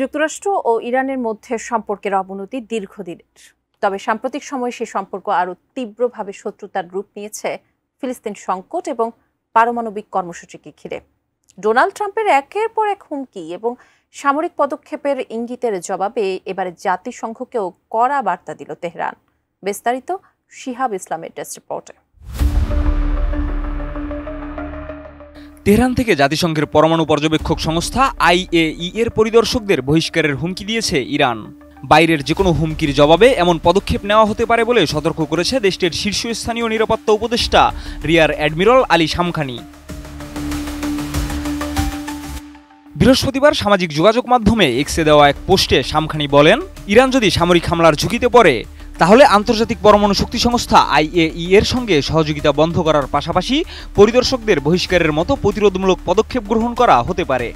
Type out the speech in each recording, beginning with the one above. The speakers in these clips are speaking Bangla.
যুক্তরাষ্ট্র ও ইরানের মধ্যে সম্পর্কের অবনতি দীর্ঘদিনের। তবে সাম্প্রতিক সময়ে সে সম্পর্ক আরও তীব্রভাবে শত্রুতার রূপ নিয়েছে ফিলিস্তিন সংকট এবং পারমাণবিক কর্মসূচিকে ঘিরে। ডোনাল্ড ট্রাম্পের একের পর এক হুমকি এবং সামরিক পদক্ষেপের ইঙ্গিতের জবাবে এবারে জাতিসংঘকেও কড়া বার্তা দিল তেহরান। বিস্তারিত শিহাব ইসলামের ডেস্ক রিপোর্টে। তেহরান থেকে জাতিসংঘের পরমাণু পর্যবেক্ষক সংস্থা IAEA এর পরিদর্শকদের বহিষ্কারের হুমকি দিয়েছে ইরান। বাইরের যে কোনো হুমকির জবাবে এমন পদক্ষেপ নেওয়া হতে পারে বলে সতর্ক করেছে দেশটির শীর্ষস্থানীয় নিরাপত্তা উপদেষ্টা রিয়ার অ্যাডমিরাল আলী শামখানি। বৃহস্পতিবার সামাজিক যোগাযোগ মাধ্যমে এক্সে দেওয়া এক পোস্টে শামখানি বলেন, ইরান যদি সামরিক হামলার ঝুঁকিতে পড়ে তাহলে আন্তর্জাতিক পরমাণু শক্তি সংস্থা IAEA এর সঙ্গে সহযোগিতা বন্ধ করার পাশাপাশি পরিদর্শকদের বহিষ্কারের মতো প্রতিরোধমূলক পদক্ষেপ গ্রহণ করা হতে পারে।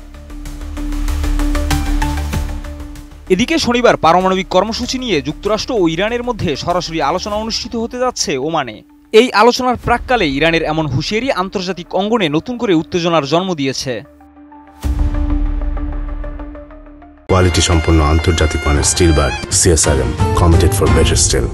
এদিকে শনিবার পারমাণবিক কর্মসূচি নিয়ে যুক্তরাষ্ট্র ও ইরানের মধ্যে সরাসরি আলোচনা অনুষ্ঠিত হতে যাচ্ছে ওমানে। এই আলোচনার প্রাক্কালে ইরানের এমন হুঁশিয়ারি আন্তর্জাতিক অঙ্গনে নতুন করে উত্তেজনার জন্ম দিয়েছে। কোয়ালিটি সম্পন্ন আন্তর্জাতিক মানের still bar CSRM, committed for better still.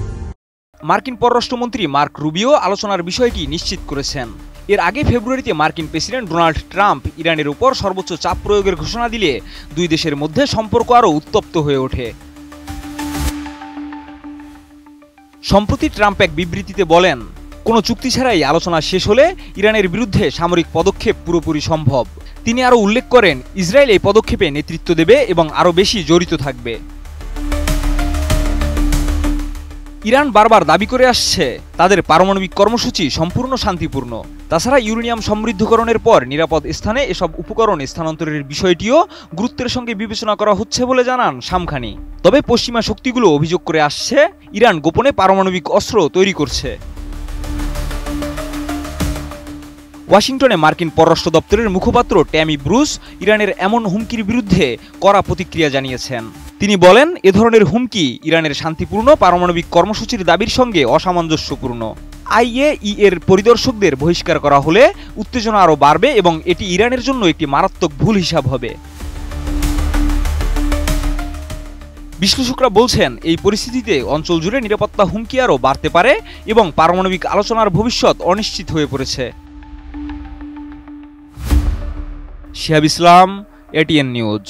মার্কিন পররাষ্ট্রমন্ত্রী মার্ক রুবিও আলোচনার বিষয়টি নিশ্চিত করেছেন। এর আগে ফেব্রুয়ারিতে মার্কিন প্রেসিডেন্ট ডোনাল্ড ট্রাম্প ইরানের উপর সর্বোচ্চ চাপ প্রয়োগের ঘোষণা দিলে দুই দেশের মধ্যে সম্পর্ক আরও উত্তপ্ত হয়ে ওঠে। সম্প্রতি ট্রাম্প এক বিবৃতিতে বলেন, কোনো চুক্তি ছাড়াই আলোচনা শেষ হলে ইরানের বিরুদ্ধে সামরিক পদক্ষেপ পুরোপুরি সম্ভব। তিনি আরও উল্লেখ করেন, ইসরায়েল এই পদক্ষেপে নেতৃত্ব দেবে এবং আরও বেশি জড়িত থাকবে। ইরান বারবার দাবি করে আসছে তাদের পারমাণবিক কর্মসূচি সম্পূর্ণ শান্তিপূর্ণ। তাছাড়া ইউরেনিয়াম সমৃদ্ধকরণের পর নিরাপদ স্থানে এসব উপকরণ স্থানান্তরের বিষয়টিও গুরুত্বের সঙ্গে বিবেচনা করা হচ্ছে বলে জানান শামখানি। তবে পশ্চিমা শক্তিগুলো অভিযোগ করে আসছে ইরান গোপনে পারমাণবিক অস্ত্র তৈরি করছে। ওয়াশিংটনে মার্কিন পররাষ্ট্র দপ্তরের মুখপাত্র ট্যামি ব্রুস ইরানের এমন হুমকির বিরুদ্ধে কড়া প্রতিক্রিয়া জানিয়েছেন। তিনি বলেন, এ ধরনের হুমকি ইরানের শান্তিপূর্ণ পারমাণবিক কর্মসূচির দাবির সঙ্গে অসামঞ্জস্যপূর্ণ। IAEA এর পরিদর্শকদের বহিষ্কার করা হলে উত্তেজনা আরও বাড়বে এবং এটি ইরানের জন্য একটি মারাত্মক ভুল হিসাব হবে। বিশ্লেষকরা বলছেন, এই পরিস্থিতিতে অঞ্চল জুড়ে নিরাপত্তা হুমকি আরও বাড়তে পারে এবং পারমাণবিক আলোচনার ভবিষ্যৎ অনিশ্চিত হয়ে পড়েছে। শিহাব ইসলাম, ATN নিউজ।